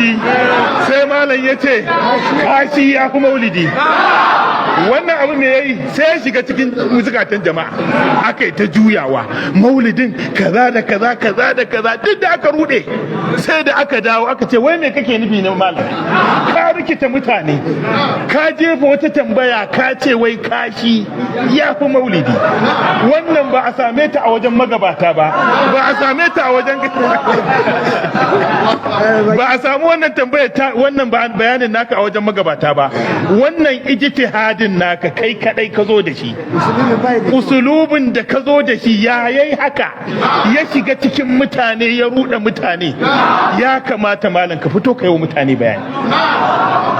maulidi sai malam ya ce kashi ya fi maulidi. Wannan abu me yayi sai ya shiga cikin zukatan jama'a aka yi ta juyawa maulidin kaza da kaza kaza da kaza duk da aka rude sai da aka dawo aka ce wai me kake nufi ne malam ka rikita mutane ka jefa wata tambaya ka ce wai kashi ya fi maulidi. Wannan ba a same ta a wajen magabata ba a same ta a wajen ba a samu wannan tambaya wannan bayanin naka a wajen magabata ba. Wannan ijtihadin naka kai kadai ka zo da shi, usulubin da ka zo da shi ya yayi haka ya shiga cikin mutane ya ruɗa mutane. Ya kamata malam ka fito ka yi wa mutane bayani.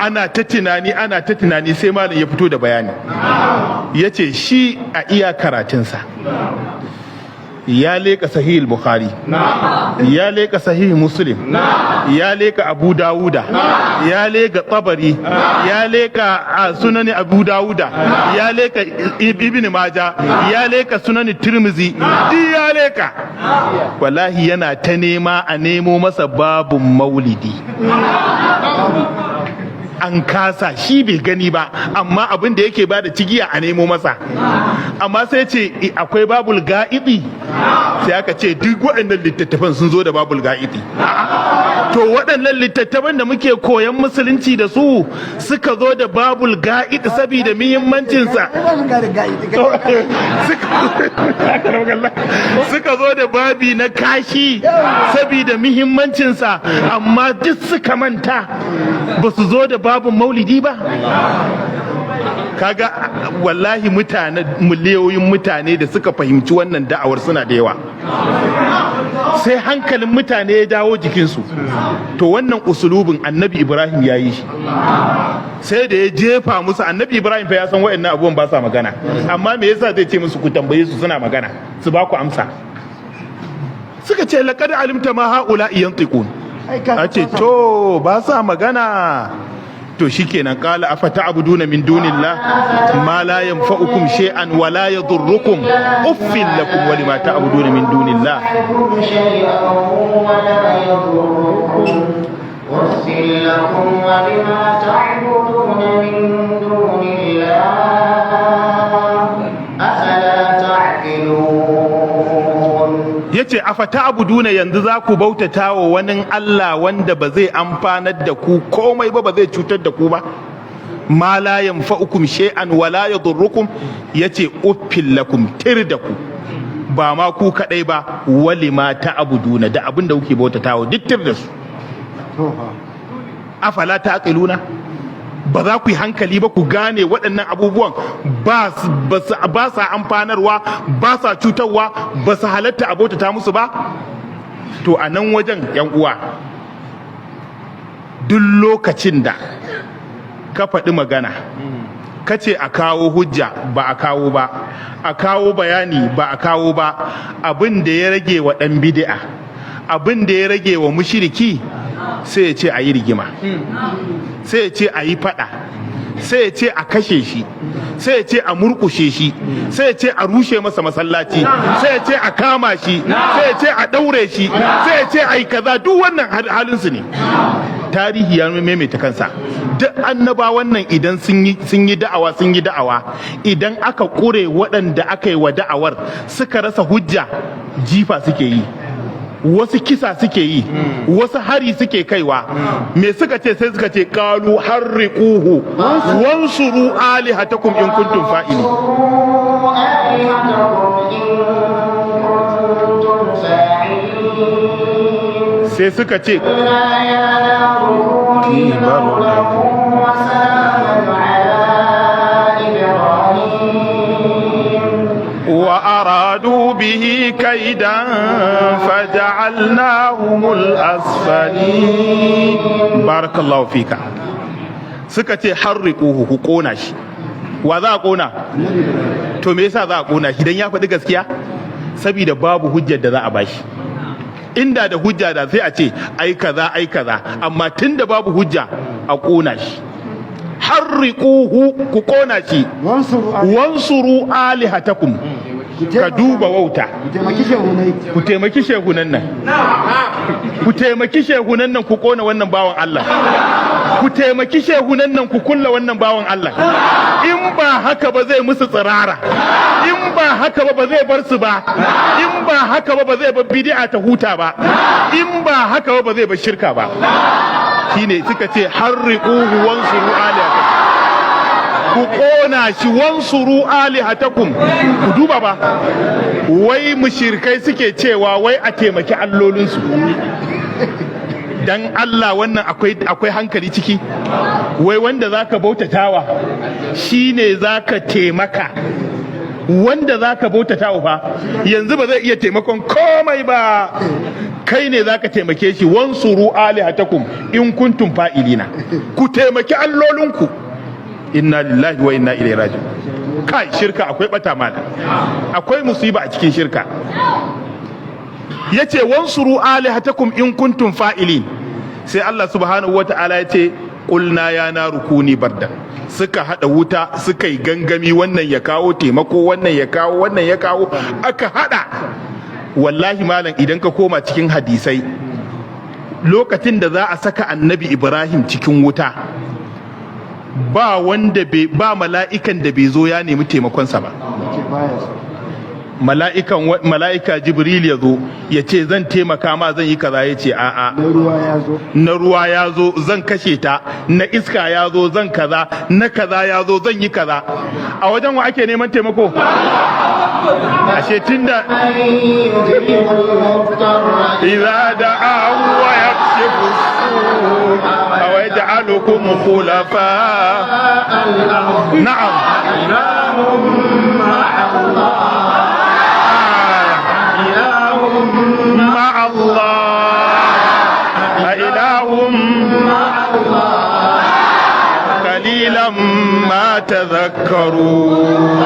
Ana ta tunani sai malam ya fito da bayani ya ce shi a iya karatunsa ya leka sahih bukhari ya leka sahih muslim ya leka abu dawuda ya leka tabari ya leka sunan abu dawuda ya leka ibn majah ya leka sunan tirmizi duk ya leka. Wallahi yana ta nema a nemo masa babun maulidi an kasa, shi bai gani ba amma abin da yake bada cigiya a nemo masa. Amma sai ce akwai babul ga'idi, sai aka ce duk waɗannan littattafan sun zo da babul ga'idi. To waɗannan littattafan da muke koyan musulunci da su suka zo da babul ga'idi saboda muhimmancinsa. Suka zo da babi na kashi saboda muhimmancinsa, amma duk suka manta ba su zo da babun maulidi ba. Kaga wallahi miliyoyin mutane da suka fahimci wannan da'awar suna da yawa, sai hankalin mutane ya dawo jikinsu. To wannan usulubin annabi Ibrahim ya yi shi, sai da ya jefa musu. Annabi Ibrahim fa ya san waɗannan abubuwan ba sa magana, amma me yasa zai ce musu ku tambaye su suna magana su ba ku amsa? Suka ce laqad alimta ma haula yantiqun. A ce to ba sa magana. To shikenan, qala afata'buduna min dunillah ma la yanfa'ukum shay'an wa la yadurrukum uffil lakum wa lima ta'buduna min dunillah uffil lakum wa lima ta'buduna min dunillah afala ta'qilun. Yace afata'buduna, yanzu za ku bautata wa wani Allah wanda ba zai amfanar da ku komai ba zai cutar da ku ba. Ma la yanfa'ukum shay'an wa la yadurrukum. Yace uffil lakum, tir da ku, ba ma ku kadai ba, walima ta'buduna, da abin da kuke bautata wa duk tir da su. Afala ta'qiluna, ba za ku yi hankali ba ku gane waɗannan abubuwan ba sa amfanarwa, ba sa cutarwa, ba su halatta a bautata musu ba. To a nan wajen yan uwa, duk lokacin da ka faɗi magana ka ce a kawo hujja ba a kawo ba, a kawo bayani ba a kawo ba, abin da ya rage wa ɗan bid'a, abin da ya rage wa mushriki sai ya ce a yi rigima, sai ya ce a yi fada, sai ya ce a kashe shi, sai ya ce a murkushe shi, sai ya ce a rushe masa masallaci, sai ya ce a kama shi, sai ya ce a daure shi, sai ya ce a yi kaza. Duk wannan halinsu ne. Tarihi ya maimaita kansa. Duk annabawan nan idan sun yi da'awa, idan aka kure waɗanda aka yi wa da'awar suka rasa hujja, jifa suke yi, wasu kisa suke yi, wasu hari suke kaiwa. Me suka ce? Sai suka ce qalu harriquhu wansuru alihatakum in kuntum fa'ilin. Sai suka ce وأرادوا به كيدا فجعلناهم الأسفلين. بارك الله فيك. suka ce harriquhu, ku kona shi. Wa za a kona? To me yasa za a kona shi? Dan ya faɗi gaskiya? Saboda babu hujjar da za a bashi. Inda da hujja da sai a ce ai kaza ai kaza, amma tunda babu hujja a kona shi. Harriquhu, ku kona shi. Wansuru alihatakum, ka duba wauta. Ku taimaki shehunan nan, ku taimaki shehunan nan, ku kona wannan bawan Allah, ku taimaki shehunan nan, ku kulla wannan bawan Allah. In ba haka ba zai musu tsirara, in ba haka ba zai bar su ba, in ba haka ba zai bar bid'a ta huta ba, in ba haka ba zai bar shirka ba. Shine suka ce harriquhu wansuru alihatakum, ku kona shi wansuru alihatakum. Ku duba ba, wai mushrikai suke cewa wai a taimaki allolinsu. Dan Allah wannan akwai hankali ciki? Wai wanda zaka bautatawa shine zaka taimaka, wanda zaka bautatawa fa yanzu ba zai iya taimakon komai ba, kai ne zaka taimake shi. Wansuru alihatakum in kuntum fa'ilina, ku taimaki allolinku. Inna lillahi wa inna ilaihi raji'un. Kai, shirka akwai bata mala, akwai musiba a cikin shirka. Yace wansuru alihatakum in kuntum fa'ilin. Sai Allah subhanahu wata'ala yace qulna ya naru kuni barda. Suka hada wuta, suka yi gangami, wannan ya kawo taimako, wannan ya kawo, wannan ya kawo, aka hada. Wallahi malam, idan ka koma cikin hadisai, lokacin da za a saka annabi Ibrahim cikin wuta, ba mala'ikan da bai zo ya nemi taimakonsa ba. Mala'ika Jibril ya zo ya ce zan taimaka ma, zan yi kaza, ya ce a'a, na ruwa ya zo zan kashe ta, na iska ya zo zan kaza, na kaza ya zo zan yi kaza. A wajen wa ake neman taimako? Ashe tunda idza da'ahu wa yakshifu su'a wa yaj'alukum khulafa na'am مع الله إله مع الله قليلا ما تذكرون.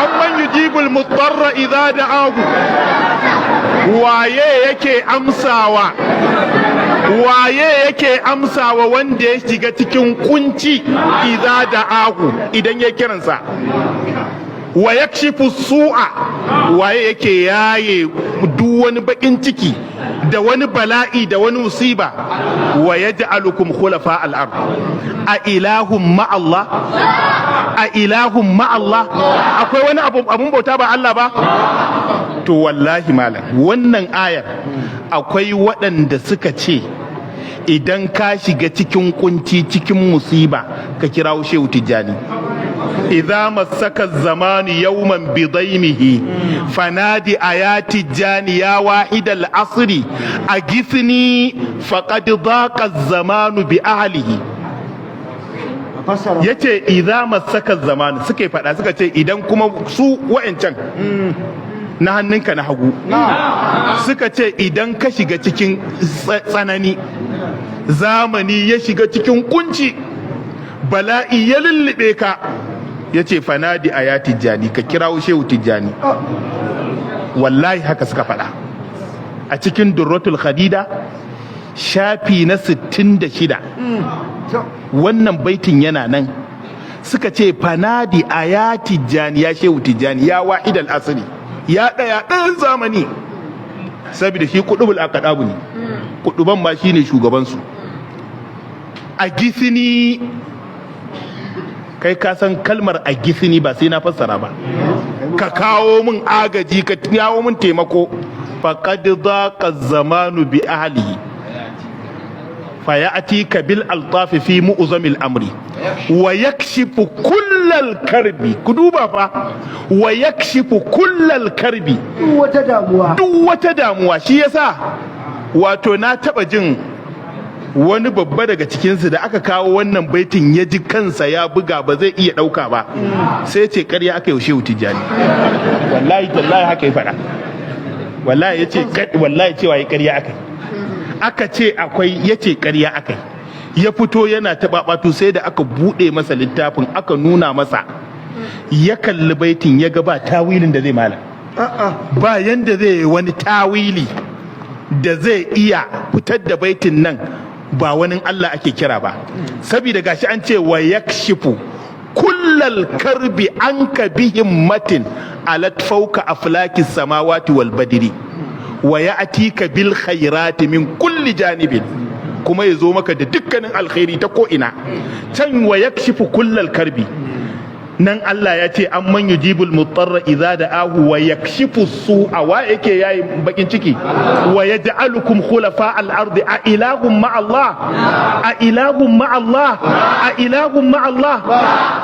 أمن يجيب المضطر إذا دعاه، waye yake amsawa, waye yake amsawa wanda ya shiga cikin kunci idza da'ahu, idan ya kiransa. Wa yakshifu su'a, waye yake yaye duk wani bakin ciki da wani bala'i da wani musiba. Wa yaj'alukum khulafa al-ard. A ilahum ma Allah, a ilahum ma Allah, akwai wani abun bauta ba Allah ba? To wallahi malam, wannan ayar akwai waɗanda suka ce idan ka shiga cikin kunci, cikin musiba, ka kirawo Shehu Tijjani. idza masaka zamanu yawman bidaimihi fanadi ayati jani ya wahidal asri agithni faqad daqa zamanu bi ahlihi. Yace idza masaka zamanu, suka fada suka ce idan kuma su wa'ancan na hannunka na hagu suka ce idan ka shiga cikin tsanani, zamani ya shiga cikin kunci, bala'i ya lullube ka, ya ce fanadi a ya tijjani, ka kirawo Shehu Tijjani. Wallahi haka suka faɗa a cikin Durratul Khadida shafi na 66. Wannan baitin yana nan. Suka ce fanadi a ya tijjani, ya Shehu Tijjani, ya wahidal asri, ya ɗayan zamani. Saboda shi kudubul aqdabu ne, kuduban ma shine shugabansu. A gisini, kai ka san kalmar a gisini ba sai na fassara ba. Ka kawo min agaji, ka kawo min taimako. Faqad daqa zamanu bi ahlihi fayatika bil altaf fi mu'zamil amri wa yakshifu kullal karbi. Ku duba fa, wa yakshifu kullal karbi, duk wata damuwa. Shi yasa wato na taba jin wani babba daga cikinsu da aka kawo wannan baitin ya ji kansa ya buga, ba zai iya ɗauka ba, sai ce ƙarya aka yi Shehu Tijjani. Wallahi tallahi haka ya faɗa. Wallahi yace wallahi cewa ya ƙarya aka ce akwai, yace ƙarya aka ya fito yana taɓaɓatu, sai da aka buɗe masa littafin aka nuna masa, ya kalli baitin ya ga ba tawilin da zai mala, ba yanda zai wani tawili da zai iya fitar da baitin nan ba wani Allah ake kira ba. Saboda gashi an ce wa yakshifu kullal karbi anka bihimmatin alat fawqa aflakis samawati wal badri wa ya'tika bil khairati min kulli janibin, kuma ya zo maka da dukkanin alkhairi ta ko ina. Can wa yakshifu kullal karbi, nan Allah ya ce amman yujibul mutarra idza da'ahu wa yakshifu su'a, wa yake yayi bakin ciki, wa yaj'alukum khulafa al-ardi a ilahum ma Allah, a ilahum ma Allah, a ilahum ma Allah.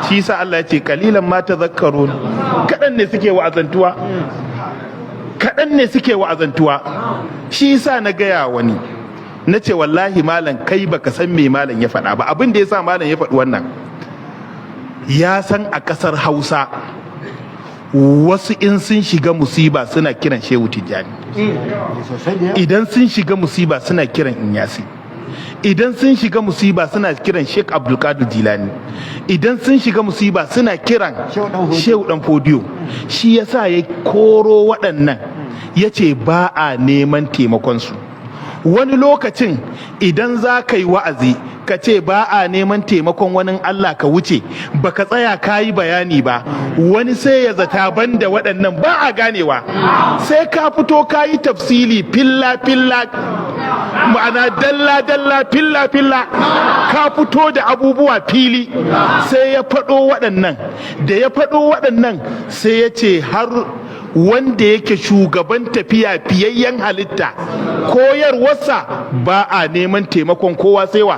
Shi yasa Allah ya ce qalilan ma tadhakkarun, kadan ne suke wa'azantuwa, kadan ne suke wa'azantuwa. Shi yasa na gaya wani, na ce wallahi malam kai baka san me malam ya faɗa ba. Abin da yasa malam ya faɗi wannan, ya san a ƙasar Hausa wasu in sun shiga musiba suna kiran Shehu Tijjani, idan sun shiga musiba suna kiran Inyasi, idan sun shiga musiba suna kiran Sheikh Abdulkadir Jilani, idan sun shiga musiba suna kiran Shehu Dan Fodiyo. Shi yasa ya koro waɗannan, ya ce ba a neman taimakonsu. Wani lokacin idan za ka yi wa'azi ka ce ba a neman taimakon wani Allah ka wuce, baka tsaya ka yi bayani ba, wani sai ya zata banda waɗannan ba a ganewa. Sai ka fito ka yi tafsili filla filla, ma'ana dalla dalla filla filla, ka fito da abubuwa fili. Sai ya faɗo waɗannan, da ya faɗo waɗannan sai ya ce har wanda yake shugaban tafiya fiyayyen halitta koyarwarsa ba a neman taimakon kowa sai wa,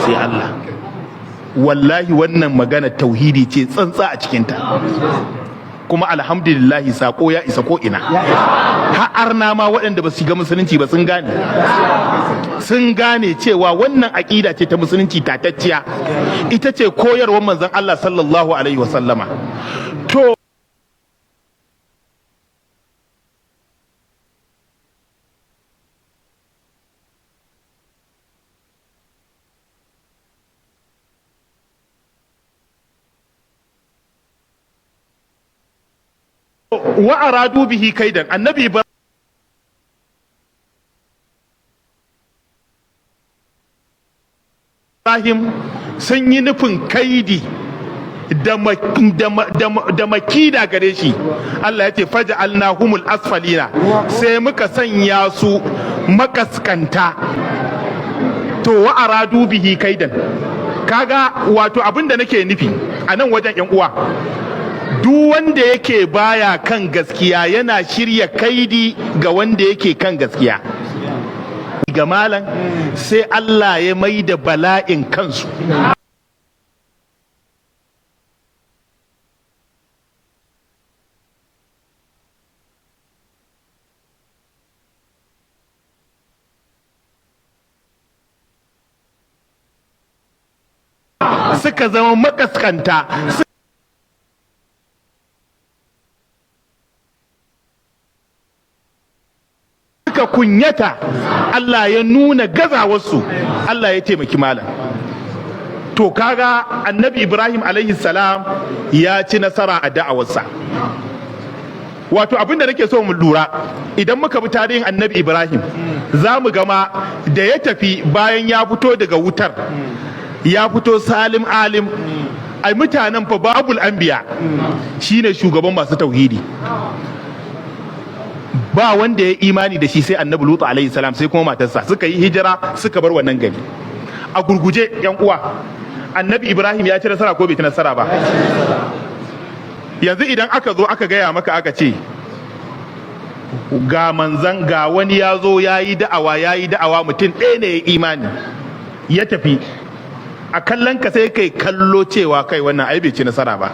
sai Allah. Wallahi wannan magana tauhidi ce tsantsa a cikinta, kuma alhamdulillahi sako ya isa ko ina. Har na ma waɗanda ba su shiga musulunci ba sun gane, sun gane cewa wannan aƙida ce ta musulunci tatacciya, ita ce koyarwar manzon Allah sallallahu alaihi wasallama. To wa aradu bihi kaidan, annabi Ibrahim sun yi nufin kaidi da makida gare shi. Allah ya ce faj'alnahumul asfalina, sai muka sanya su makaskanta. To wa aradu bihi kaidan, kaga wato abinda nake nufi a nan wajen yan uwa, duk wanda yake baya kan gaskiya yana shirya kaidi ga wanda yake kan gaskiya. Ga malam sai Allah ya mai da bala'in kansu. Suka zama makaskanta, suka kunyata. Allah ya nuna gazawarsu, Allah ya taimaki malam. To kaga annabi Ibrahim alaihi salam ya ci nasara a da'awarsa. Wato abinda nake so mu lura, idan muka bi tarihin annabi Ibrahim za mu gama da ya tafi bayan ya fito daga wutar, ya fito salim alim, ai mutanen fa babul anbiya, shine shugaban masu tauhidi. Ba wanda ya imani da shi sai annabi Lutu alaihi salam, sai kuma matarsa, suka yi hijira suka bar wannan gari. A gurguje yan uwa, annabi Ibrahim ya ci nasara ko bai ci nasara ba? Yanzu idan aka zo aka gaya maka aka ce ga manzan, ga wani ya zo ya yi da'awa, mutum ɗaya ne ya imani ya tafi, a kallon ka sai kai kallo cewa kai wannan ai bai ci nasara ba.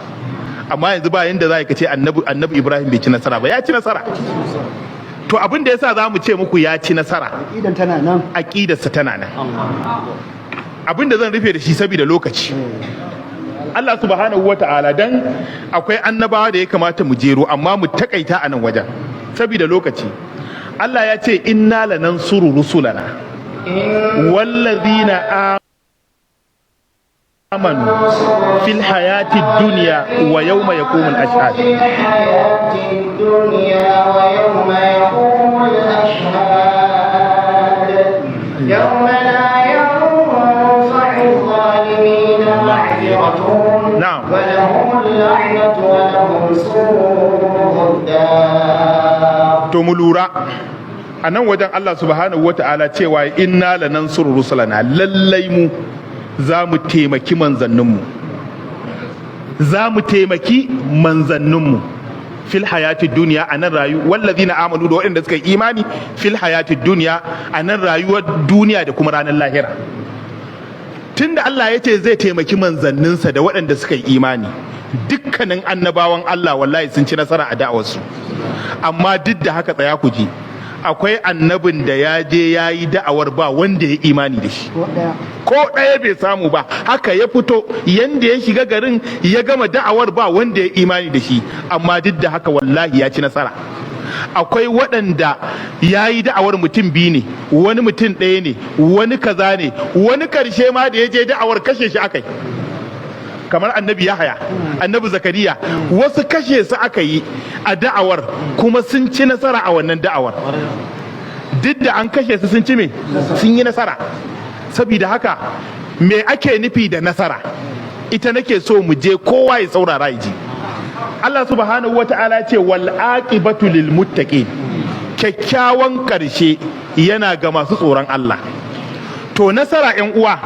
Amma yanzu ba yanda za ka ce annabi Ibrahim bai ci nasara ba, ya ci nasara. To abin da yasa za mu ce muku ya ci nasara, aqidan tana nan, aqidarsa tana nan. Abin da zan rufe da shi saboda lokaci, Allah subhanahu wata'ala, dan akwai annabawa da ya kamata mu jero amma mu takaita a nan wajen saboda lokaci. Allah ya ce inna lanansuru rusulana wallazina amanu fil hayati dunya wa yawma yaqumul ashhad. نعم ولهم اللعنة ولهم سوء الدار. to mu lura a nan wajen Allah subhanahu wata'ala cewa inna lanansuru rusulana, lallai mu za mu taimaki manzanninmu, za mu taimaki manzanninmu fil hayati duniya a nan rayu wallazina amanu da waɗanda suka yi imani fil hayati duniya a nan rayuwar duniya da kuma ranar lahira. Tunda Allah ya ce zai taimaki manzanninsa da waɗanda suka yi imani, dukkanin annabawan Allah wallahi sun ci nasara a da'awarsu. Amma duk da haka tsaya ku ji, akwai annabin da ya je ya yi da'awar ba wanda ya imani da shi, ko ɗaya bai samu ba. Haka ya fito yanda ya shiga garin ya gama da'awar ba wanda ya imani da shi, amma duk da haka wallahi ya ci nasara. Akwai waɗanda ya yi da'awar mutum biyu ne, wani mutum ɗaya ne, wani kaza ne, wani ƙarshe ma da ya je da'awar kashe shi aka yi, kamar annabi Yahaya, annabi Zakariya, wasu kashe su aka yi a da'awar kuma sun ci nasara a wannan da'awar. Duk da an kashe su sun ci me? Sun yi nasara. Saboda haka me ake nufi da nasara? Ita nake so mu je kowa ya saurara ya ji. Allah subhanahu wata'ala ce wal aqibatu lil muttaqin, kyakkyawan karshe yana ga masu tsoron Allah. To nasara ƴan uwa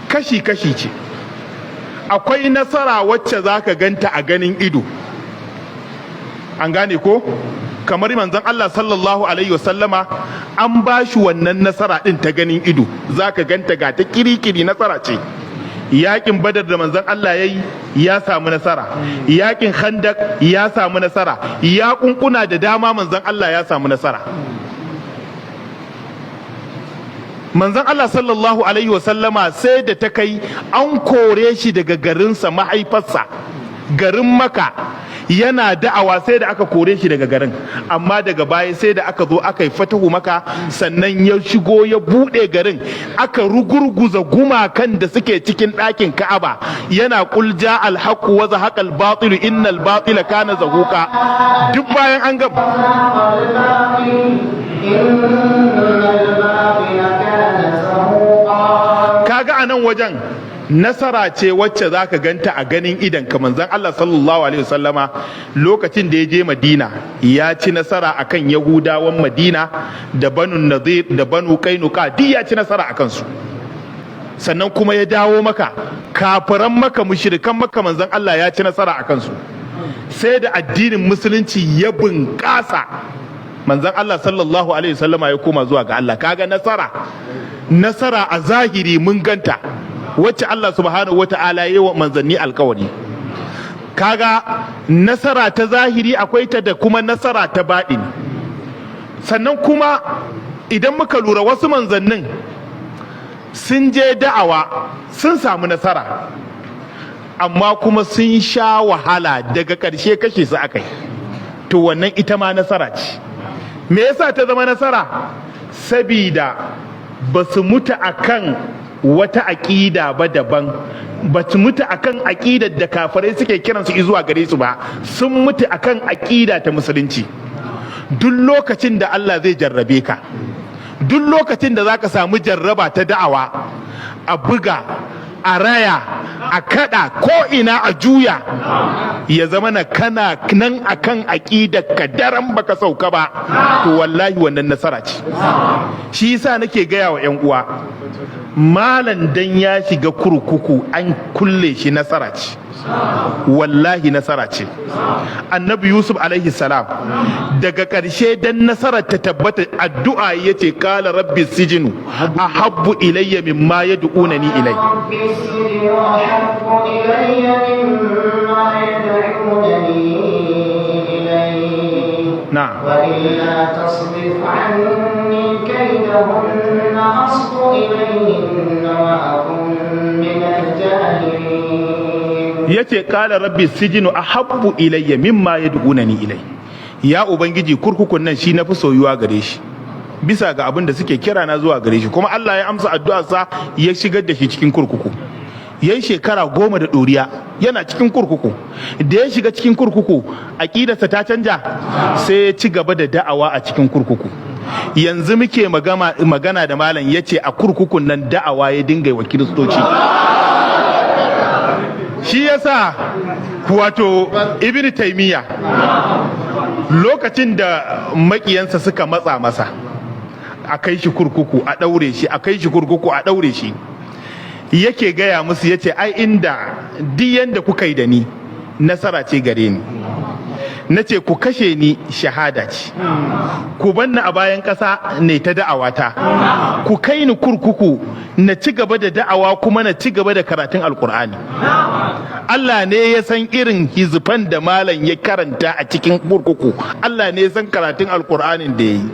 kashi kashi ce. Akwai nasara wacce zaka ganta a ganin ido, an gane ko? Kamar manzon Allah sallallahu alaihi wasallama an ba shi wannan nasara din ta ganin ido, zaka ganta ga ta kirikiri nasara ce. Yakin Badar da manzon Allah yayi ya samu nasara, yakin Khandaq ya samu nasara, yakunkuna da dama manzon Allah ya samu nasara. Manzon Allah sallallahu alaihi wasallama sai da ta kai an kore shi daga garinsa mahaifarsa, garin Maka, yana da'awa sai da aka kore shi daga garin. Amma daga baya sai da aka zo aka yi fatahu Maka, sannan ya shigo ya buɗe garin, aka rugurguza gumakan da suke cikin ɗakin Ka'aba, yana qul ja al-haqqu wa zahaqa al-batil innal batila kana zahuqa. Duk bayan an ga kaga anan wajen nasara ce wacce zaka ganta a ganin idan ka. Manzon Allah sallallahu alaihi wasallama lokacin da ya je Madina ya ci nasara akan Yahudawan Madina da Banu Nadir da Banu Kainuka, duk ya ci nasara akan su. Sannan kuma ya dawo Maka, kafiran Maka, mushrikan Maka, manzon Allah ya ci nasara akan su. Sai da addinin musulunci ya bunƙasa, manzon Allah sallallahu alaihi wasallama ya koma zuwa ga Allah. Kaga nasara a zahiri mun ganta, wacce Allah subhanahu wata'ala ya yi wa manzanni alkawari. Kaga nasara ta zahiri akwai ta da kuma nasara ta baɗini. Sannan kuma idan muka lura wasu manzannin sun je da'awa sun samu nasara, amma kuma sun sha wahala, daga ƙarshe kashe su aka yi. To wannan ita ma nasara ce. Me yasa ta zama nasara? Sabida ba su mutu akan wata aƙida ba daban, ba su mutu akan aƙidar da kafirai suke kiransu zuwa gare su ba, sun mutu akan aƙida ta musulunci. Duk lokacin da Allah zai jarrabe ka, duk lokacin da zaka samu jarraba ta da'awa, a buga, a raya, a kada, ko ina a juya, ya zama na kana nan akan aƙidar ka daren baka sauka ba, to wallahi wannan nasara ce. Shi yasa nake gaya wa 'yan uwa, malan dan ya shiga kurkuku an kulle shi nasara ce, wallahi nasara ce. Annabi Yusuf alaihi salam daga ƙarshe dan nasarar ta tabbata, addu'a yace qala rabbi sijinu ahabbu ilayya mimma yad'unani ilay. نعم وإلا تصرف عني كيدهن أصب إليهن وأكن من الجاهلين. yace qala rabbi sijinu ahabbu ilayya mimma yad'unani ilay. Ya ubangiji kurkukun nan shi nafi soyuwa gare shi bisa ga abin da suke kira na zuwa gare shi. Kuma Allah ya amsa addu'arsa ya shigar da shi cikin kurkuku. Yayi shekara 10 da ɗoriya yana cikin kurkuku. Da ya shiga cikin kurkuku aƙidarsa ta canja, sai ya ci gaba da da'awa a cikin kurkuku. Yanzu muke magana da malam, yace a kurkukun nan da'awa ya dinga wa kiristoci. shi yasa wato ibn taymiya lokacin da makiyansa suka matsa masa a kai shi kurkuku a daure shi, a kai shi kurkuku a daure shi, yake gaya musu yace ai inda duk yanda kuka yi da ni nasara ce gare ni, na ce ku kashe ni shahada ce, ku banni a bayan ƙasa ne ta da'awata, ku kai ni kurkuku na ci gaba da da'awa kuma na ci gaba da karatun alkur'ani. Allah ne ya san irin hizifan da malam ya karanta a cikin kurkuku, Allah ne ya san karatun alkur'anin da ya yi.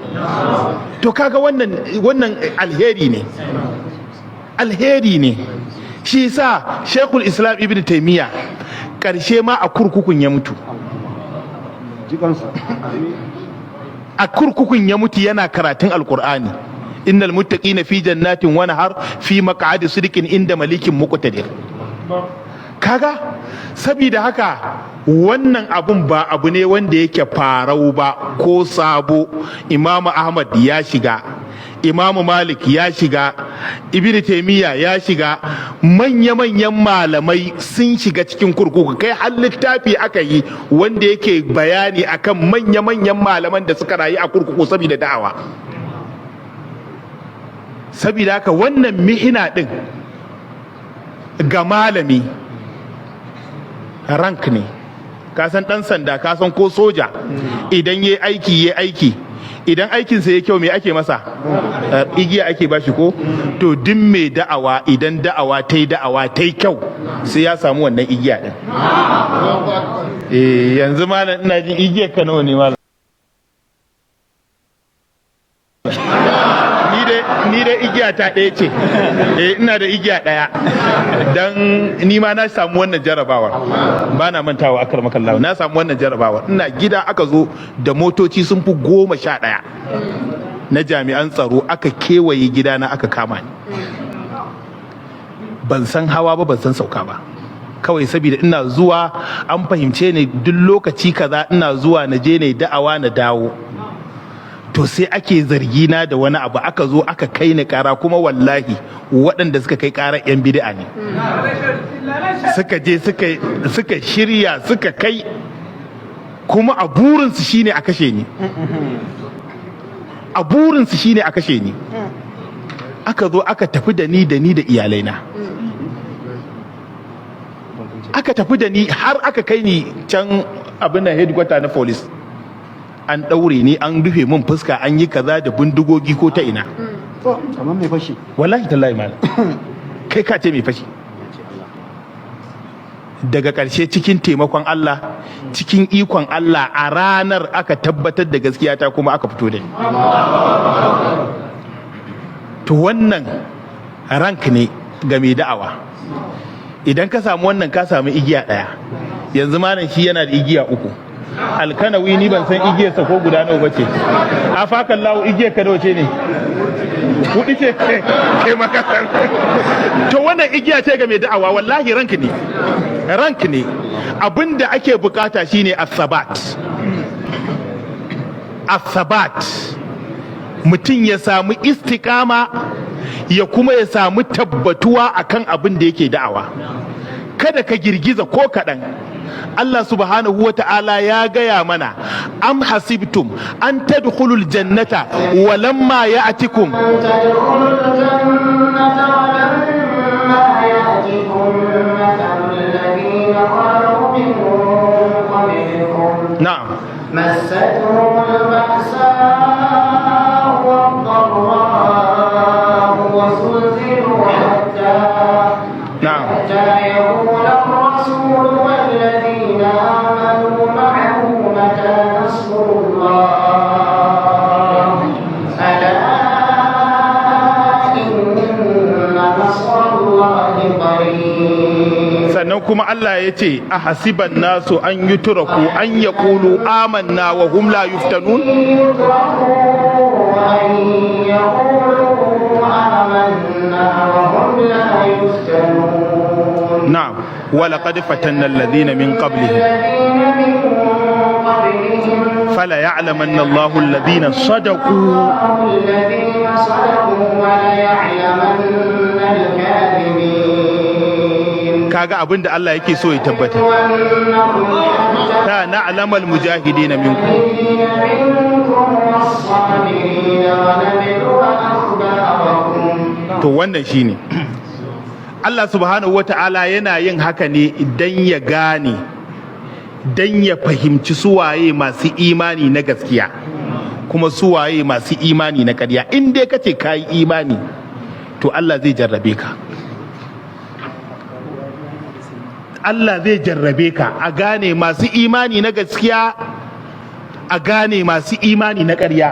To kaga wannan alheri ne, alheri ne. Shi sa Sheikhul Islam Ibn Taymiyyah ƙarshe ma a kurkukun ya mutu. A kurkukun ya mutu yana karatun alkur'ani. Innal muttaqina fi jannatin wa nahar fi maq'adi sidqin inda malikin muqtadir. Kaga sabida haka wannan abun ba abu ne wanda yake farau ba ko sabo. Imam Ahmad ya shiga, Imam Malik ya shiga, Ibn Taymiyyah ya shiga, manya-manyan malamai sun shiga cikin kurkuku. Kai har littafi aka yi wanda yake bayani akan manya-manyan malaman da suka rayu a kurkuku saboda da'awa. Saboda haka wannan mihina din ga malami rank ne. Ka san dan sanda, ka san ko soja, idan yayi aiki idan aikinsa ya kyau me ake masa? Igiya ake bashi ko? To duk mai da'awa idan da'awa ta yi kyau sai ya samu wannan igiya din. Yanzu malam ina jin igiyar ka nawa ne malam? Ni dai igiya ta ɗaya ce. Ina da igiya ɗaya. Dan ni ma na samu wannan jarabawar. Ba na mantawa akar makallawa. Na samu wannan jarabawar. Ina gida aka zo da motoci sun fi 11 na jami'an tsaro aka kewaye gidana aka kama ni. Ban san hawa ba, ban san sauka ba. Kawai saboda ina zuwa an fahimce ni duk lokaci kaza ina zuwa na je ne da'awa na dawo. To sai ake zargina da wani abu, aka zo aka kai ni kara, kuma wallahi waɗanda suka kai kara 'yan bid'a ne. Suka je suka shirya suka kai, kuma a burinsu shine a kashe ni. A burinsu shine a kashe ni. Aka zo aka tafi da ni da iyalaina. Aka tafi da ni har aka kai ni can abin da headquarter na police. An ɗaure ni, an rufe min fuska, an yi kaza da bindigogi ko ta ina. Kamar mai fashi. Wallahi tallahi malam. Kai ka ce mai fashi. Daga ƙarshe cikin taimakon Allah, cikin ikon Allah, a ranar aka tabbatar da gaskiya ta kuma aka fito da ni. To wannan rank ne ga mai da'awa. Idan ka samu wannan ka samu igiya ɗaya. Yanzu malam shi yana da igiya 3. Alkanawi ni ban san igiyarsa ko guda nawa bace. A fakan lawo igiyar ka wace ne? 4 ce kai makasar. To wannan igiya ce ga mai da'awa, wallahi rank ne. Rank ne. Abinda ake bukata shine as-sabat. As-sabat. Mutum ya samu istiqama, ya kuma ya samu tabbatuwa akan abin da yake da'awa. Kada ka girgiza ko kaɗan. Allah subhanahu wa ta'ala ya gaya mana, am hasibtum an tadkhulul jannata wa lamma ya'tikum na'am مستهم البأساء والضراء وزلزلوا حتى يقول الرسول والذين آمنوا معه متى نصر الله ألا إن نصر الله قريب. sannan kuma Allah ya ce a hasiban nasu an yi turaku an ya kulu amanna wa hum la yuftanun. na'am ولقد فتنا الذين من قبلهم فلا يعلمن الله الذين صدقوا kaga abinda Allah yake so ya tabbata والنخل ta na'lamal mujahidina minkum منكم والصابرين ونبلو أخباركم. to wannan shine Allah subhanahu wata'ala yana yin haka ne idan ya gane dan ya fahimci suwaye masu imani na gaskiya kuma suwaye masu imani na ƙarya. In dai kace kayi imani to Allah zai jarrabe ka, Allah zai jarrabe ka a gane masu imani na gaskiya, a gane masu imani na ƙarya.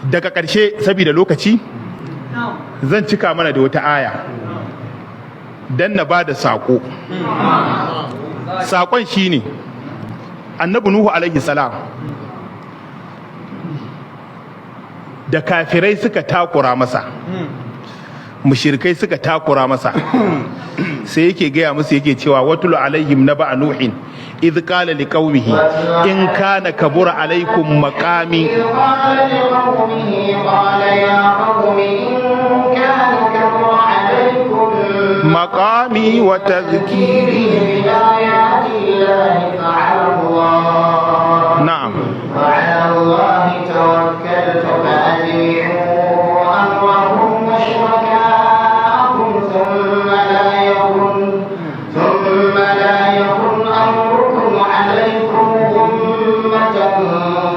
Daga ƙarshe saboda lokaci zan cika mana da wata aya dan na bada saƙo. Saƙon shine annabi Nuhu alaihi salam da kafirai suka takura masa, mushrikai suka takura masa, sai yake gaya musu yake cewa watul alaihim naba nuhin idh qala liqaumihi in kana kabura alaikum maqami قال لقومه قال يا قوم إن كان كبر عليكم maqami wa tadhkiri. بآيات الله na'am وعلى الله توكلت فأجيعوا أمرهم وشركاءكم ثم لا يكن أمركم عليكم غمة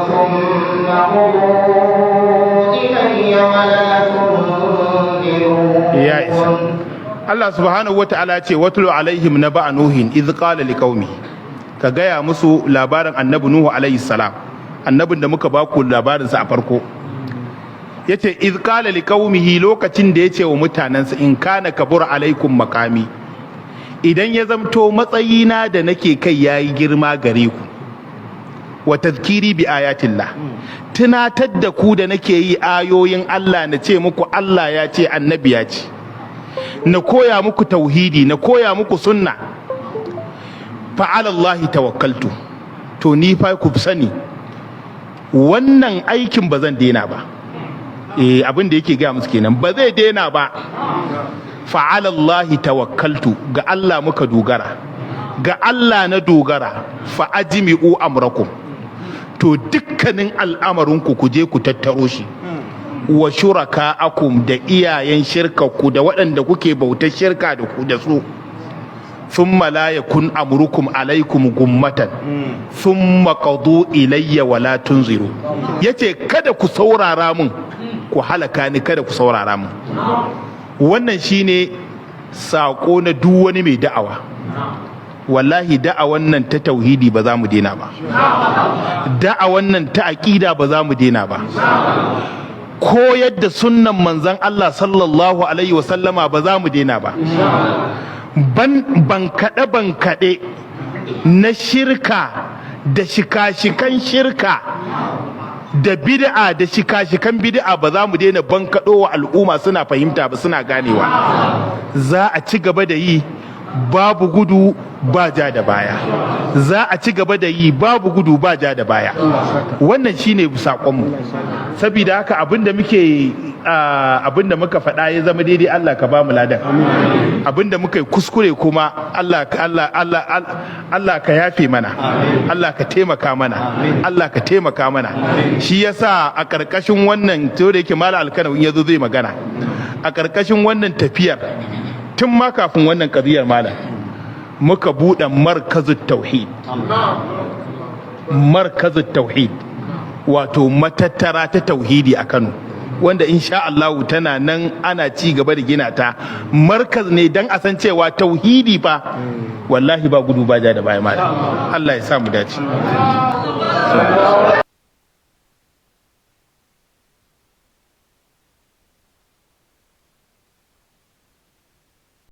ثم قضوا إلي ولا تنذرون. ya isa. Allah subhanahu wata'ala ce watlu alaihim naba nuhin idh qala liqaumihi, ka gaya musu labarin annabi Nuhu alaihi salam, annabin da muka baku labarinsa a farko. Yace idh qala liqaumihi, lokacin da yace wa mutanansa in kana kabura alaikum maqami, idan ya zamto matsayina da nake kai yayi girma gare ku, wa tazkiri bi ayatillah, tunatar da ku da nake yi ayoyin Allah, na ce muku Allah ya ce annabi ya ce, na koya muku tauhidi, na koya muku sunna, fa'alallahi tawakkaltu, to ni fa ku sani wannan aikin ba zan daina ba. Abin da yake gaya musu kenan, ba zai daina ba. Fa'alallahi tawakkaltu, ga Allah muka dogara, ga Allah na dogara. Fa'ajmi'u amrakum, to dukkanin al'amarinku ku je ku tattaro shi, wa shuraka'akum, da iyayen shirka ku da waɗanda kuke bautar shirka da ku da su. Thumma la yakun amrukum alaikum gummatan thumma qadu ilayya wala tunziru. Yace kada ku saurara mun ku halaka ni, kada ku saurara mun. Wannan shine sako na duk wani mai da'awa. Wallahi da'awan nan ta tauhidi ba za mu daina ba, da'awan nan ta aqida ba za mu daina ba, koyar da sunnan manzon Allah sallallahu alaihi wasallama ba za mu daina ba. Ban kaɗe na shirka da shika-shikan shirka da bid'a da shika-shikan bid'a ba za mu daina bankaɗo wa al'umma suna fahimta ba, suna ganewa. Za a ci gaba da yi, babu gudu ba ja da baya, za a ci gaba da yi, babu gudu ba ja da baya. Wannan shine saƙonmu. Saboda haka abinda muka faɗa ya zama daidai, Allah ka ba mu ladan. Abinda muka yi kuskure kuma Allah ka yafe mana, Allah ka taimaka mana, Allah ka taimaka mana. Shi yasa a ƙarƙashin wannan, to da yake Malam Alkanawi ya zo zai magana, a ƙarƙashin wannan tafiyar, tun ma kafin wannan ƙaziyar malam, muka buɗe markazut tauhid. Markazut tauhid wato matattara ta tauhidi a Kano, wanda insha Allah tana nan ana ci gaba da gina ta. Markaz ne dan a san cewa tauhidi fa wallahi ba gudu ba ja da baya malam. Allah ya sa mu dace.